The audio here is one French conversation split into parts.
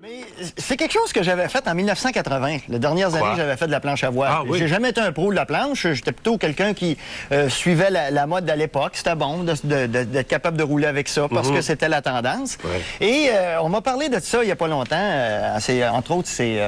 Mais c'est quelque chose que j'avais fait en 1980. Les dernières années, j'avais fait de la planche à voile. Ah, oui. J'ai jamais été un pro de la planche. J'étais plutôt quelqu'un qui suivait la mode de l'époque. C'était bon d'être capable de rouler avec ça parce que c'était la tendance. Ouais. Et on m'a parlé de ça il n'y a pas longtemps. Entre autres, c'est...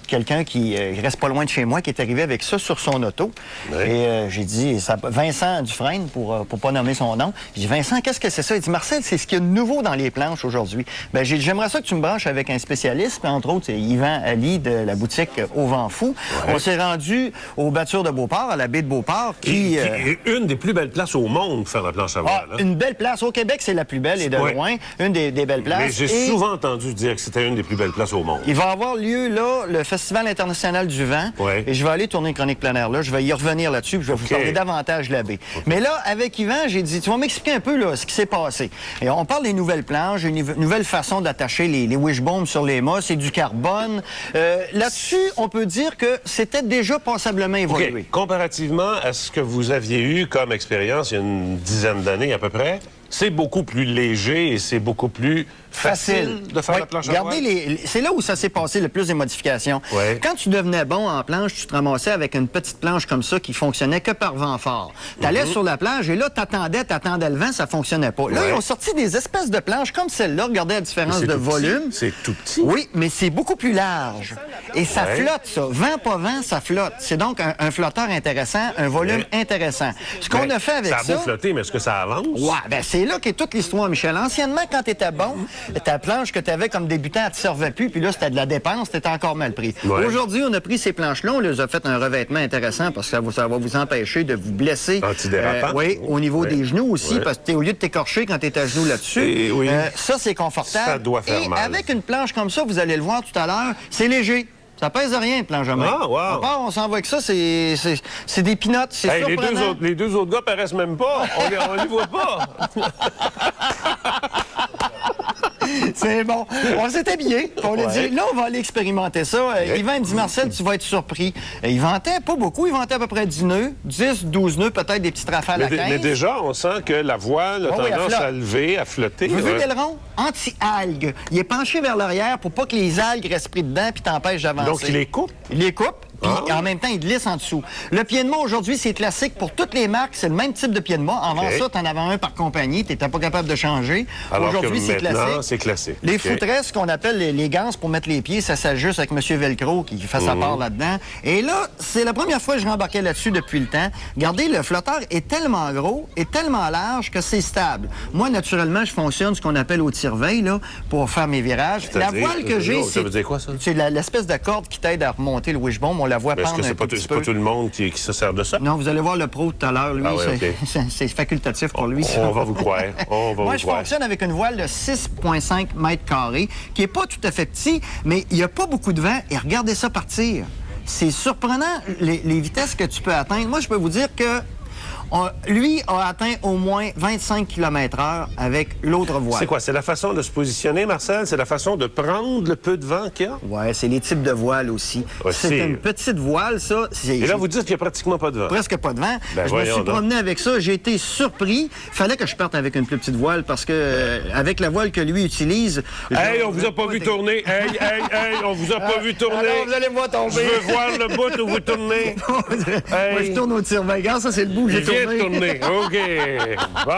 quelqu'un qui reste pas loin de chez moi, qui est arrivé avec ça sur son auto. Ouais. Et j'ai dit, Vincent Dufresne, pour pas nommer son nom, j'ai dit, Vincent, qu'est-ce que c'est ça? Il dit, Marcel, c'est ce qu'il y a de nouveau dans les planches aujourd'hui. Ben, j'ai dit, j'aimerais ça que tu me branches avec un spécialiste. Puis, entre autres, c'est Yvan Ali de la boutique Au Vent Fou. Ouais. On s'est rendu aux battures de Beauport, à la baie de Beauport, qui est une des plus belles places au monde pour faire la planche à voile. Hein? une belle place. Au Québec, c'est la plus belle et de loin. Une des belles places. Mais j'ai souvent entendu dire que c'était une des plus belles places au monde. Il va avoir lieu, là, le Festival international du vent. Ouais. Et je vais aller tourner une chronique plein air là. Je vais y revenir là-dessus, puis je vais vous parler davantage de la baie. Mais là, avec Yvan, j'ai dit, tu vas m'expliquer un peu là, ce qui s'est passé. Et on parle des nouvelles planches, une nouvelle façon d'attacher les wishbones sur les mâts, c'est du carbone. Là-dessus, on peut dire que c'était déjà passablement évolué. OK. Comparativement à ce que vous aviez eu comme expérience il y a une dizaine d'années à peu près, c'est beaucoup plus léger et c'est beaucoup plus facile de faire la planche à voile. C'est là où ça s'est passé le plus des modifications. Ouais. Quand tu devenais bon en planche, tu te ramassais avec une petite planche comme ça qui fonctionnait que par vent fort. Tu allais sur la plage et là, t'attendais le vent, ça fonctionnait pas. Là, ils ont sorti des espèces de planches comme celle-là. Regardez la différence de volume. C'est tout petit. Oui, mais c'est beaucoup plus large. Et ça flotte, ça. Vent, pas vent, ça flotte. C'est donc un flotteur intéressant, un volume intéressant. Ce qu'on a fait avec ça... Ça a beau flotter, mais est-ce que ça avance? Ouais, ben c'est là qu'est toute l'histoire, Michel. Anciennement, quand t'étais bon, ta planche que t'avais comme débutant, elle te servait plus, puis là, c'était de la dépense, t'étais encore mal pris. Ouais. Aujourd'hui, on a pris ces planches-là, on les a fait un revêtement intéressant parce que ça va vous empêcher de vous blesser. Antidérapant. Oui, au niveau des genoux aussi, parce que au lieu de t'écorcher quand t'es à genoux là-dessus, ça, c'est confortable. Ça doit faire mal. Avec une planche comme ça, vous allez le voir tout à l'heure, c'est léger. Ça pèse rien, une planche à main. Ah, wow. À part, on s'en va avec ça, c'est des pinottes, c'est surprenant. Les deux autres gars paraissent même pas. On les voit pas. C'est bon. On s'est habillés. On a dit, là, on va aller expérimenter ça. Yvan me dit, Marcel, tu vas être surpris. Il ventait pas beaucoup. Il ventait à peu près 10 nœuds, 10, 12 nœuds, peut-être des petites rafales à 15. Mais déjà, on sent que la voile a tendance à lever, à flotter. Vous avez l'aileron anti-algues. Il est penché vers l'arrière pour pas que les algues restent pris dedans puis t'empêchent d'avancer. Donc, il les coupe? Il les coupe. Puis en même temps, il glisse en dessous. Le pied de mât, aujourd'hui, c'est classique pour toutes les marques. C'est le même type de pied de mât. Avant ça, tu en avais un par compagnie. Tu n'étais pas capable de changer. Aujourd'hui, c'est classique. C'est classique. Les foutresses, qu'on appelle les ganses pour mettre les pieds, ça s'ajuste avec M. Velcro qui fait sa part là-dedans. Et là, c'est la première fois que je rembarquais là-dessus depuis le temps. Regardez, le flotteur est tellement gros et tellement large que c'est stable. Moi, naturellement, je fonctionne ce qu'on appelle au tire-veille là, pour faire mes virages. La voile que j'ai, ça veut dire quoi, ça? C'est l'espèce de corde qui t'aide à remonter le wishbone. On la voit pendre un petit peu. C'est pas tout le monde qui se sert de ça? Non, vous allez voir le pro tout à l'heure. Lui, c'est facultatif pour lui. On va vous croire. Moi, je fonctionne avec une voile de 6,5 mètres carrés, qui n'est pas tout à fait petit, mais il n'y a pas beaucoup de vent. Et regardez ça partir. C'est surprenant, les vitesses que tu peux atteindre. Moi, je peux vous dire que lui a atteint au moins 25 km/h avec l'autre voile. C'est quoi? C'est la façon de se positionner, Marcel? C'est la façon de prendre le peu de vent qu'il y a? Oui, c'est les types de voiles aussi. C'est une petite voile, ça. Et là, vous dites qu'il n'y a pratiquement pas de vent. Presque pas de vent. Ben, je me suis promené avec ça. J'ai été surpris. Il fallait que je parte avec une plus petite voile parce que avec la voile que lui utilise... Hey, on vous a pas vu tourner. Hey, on vous a pas vu tourner. Alors, vous allez me voir tomber. Je veux voir le bout où vous tournez. Moi, je tourne au tir-veille. Ça, c'est le bout que j'ai tourné. Tourner. OK. Bon.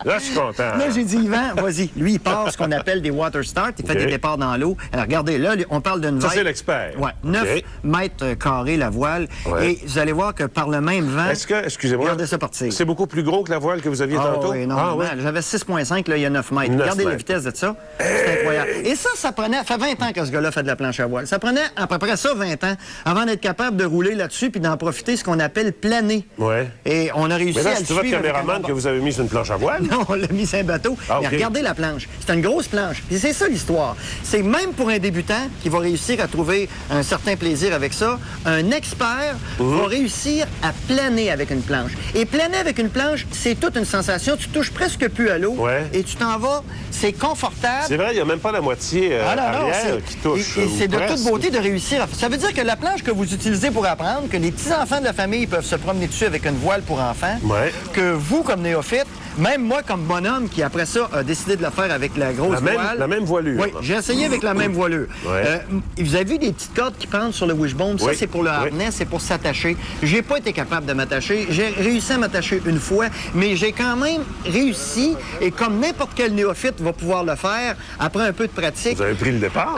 Là, je suis content. Là, j'ai dit, Yvan, vas-y. Lui, il part ce qu'on appelle des water start. Il fait des départs dans l'eau. Alors, regardez, là, on parle d'une Ça, c'est l'expert. Ouais, 9 mètres carrés, la voile. Et vous allez voir que par le même vent... Est-ce que, excusez-moi, regardez ça partir. C'est beaucoup plus gros que la voile que vous aviez tantôt? Oui, non. J'avais 6,5, là, il y a 9 mètres. Regardez la vitesse de ça. C'est incroyable. Et ça prenait... Ça fait 20 ans que ce gars-là fait de la planche à voile. Ça prenait à peu près ça, 20 ans, avant d'être capable de rouler là-dessus puis d'en profiter, ce qu'on appelle planer. Ouais. Et on a réussi à le suivre. C'est votre caméraman que vous avez mis sur une planche à voile? Non, on l'a mis sur un bateau. Mais regardez la planche. C'est une grosse planche. Puis c'est ça l'histoire. C'est même pour un débutant qui va réussir à trouver un certain plaisir avec ça, un expert va réussir à planer avec une planche. Et planer avec une planche, c'est toute une sensation. Tu touches presque plus à l'eau et tu t'en vas. c'est confortable. C'est vrai, il n'y a même pas la moitié arrière qui touche. Et c'est de presque. toute beauté de réussir. Ça veut dire que la planche que vous utilisez pour apprendre, que les petits-enfants de la famille peuvent se promener dessus avec une voile pour enfants, que vous, comme néophyte, même moi, comme bonhomme, qui après ça a décidé de le faire avec la grosse voile. La même voilure. Oui, j'ai essayé avec la même voilure. Vous avez vu des petites cordes qui pendent sur le wishbone? Ça, c'est pour le harnais, c'est pour s'attacher. J'ai pas été capable de m'attacher. J'ai réussi à m'attacher une fois, mais j'ai quand même réussi, et comme n'importe quel néophyte va pouvoir le faire, après un peu de pratique... Vous avez pris le départ?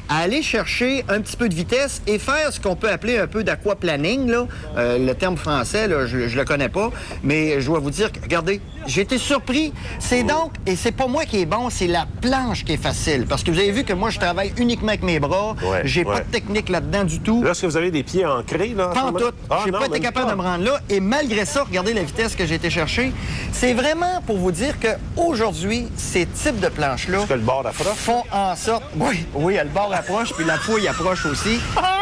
Aller chercher un petit peu de vitesse et faire ce qu'on peut appeler un peu d'aquaplaning, là. Le terme français, là, je le connais pas, mais je dois vous dire que, regardez, j'ai été surpris. C'est donc, et c'est pas moi qui est bon, c'est la planche qui est facile. Parce que vous avez vu que moi, je travaille uniquement avec mes bras. J'ai pas de technique là-dedans du tout. Là, est-ce que vous avez des pieds ancrés, là? Pas en tout. J'ai pas été capable de me rendre là. Et malgré ça, regardez la vitesse que j'ai été chercher. C'est vraiment pour vous dire qu'aujourd'hui, ces types de planches-là... Est-ce que le bord approche? Font en sorte... Oui, le bord approche, puis la fouille approche aussi.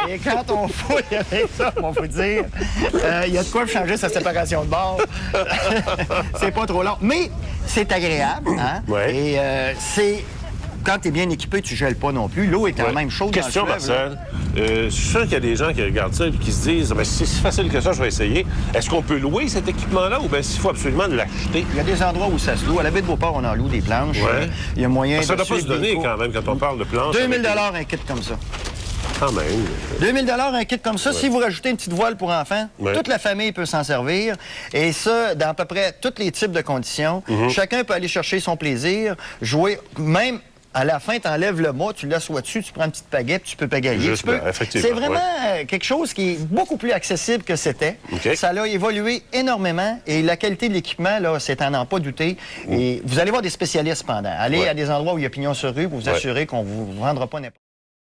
Et quand on fouille avec ça, on va vous dire, il y a de quoi changer sa séparation de bord. C'est pas trop long. Mais c'est agréable, hein? Et c'est... Quand tu es bien équipé, tu gèles pas non plus. L'eau est quand même chaude Question, dans le fleuve, Marcel. Je suis sûr qu'il y a des gens qui regardent ça et qui se disent ben, si c'est si facile que ça, je vais essayer. Est-ce qu'on peut louer cet équipement-là ou bien s'il faut absolument l'acheter? Il y a des endroits où ça se loue. À la baie de Beauport, on en loue des planches. Il y a moyen de... Ça ne doit pas se donner quand même quand on parle de planches. 2000 $ un kit comme ça. Quand même. 2000 $ un kit comme ça. Si vous rajoutez une petite voile pour enfants, toute la famille peut s'en servir. Et ça, dans à peu près tous les types de conditions. Chacun peut aller chercher son plaisir, jouer, même... À la fin, tu enlèves le mât, tu l'assois dessus, tu prends une petite pagaie, puis tu peux pagayer. C'est vraiment quelque chose qui est beaucoup plus accessible que c'était. Ça a évolué énormément et la qualité de l'équipement, là, c'est à n'en pas douter. Et vous allez voir des spécialistes pendant. Allez à des endroits où il y a pignon sur rue pour vous assurer qu'on ne vous vendra pas n'importe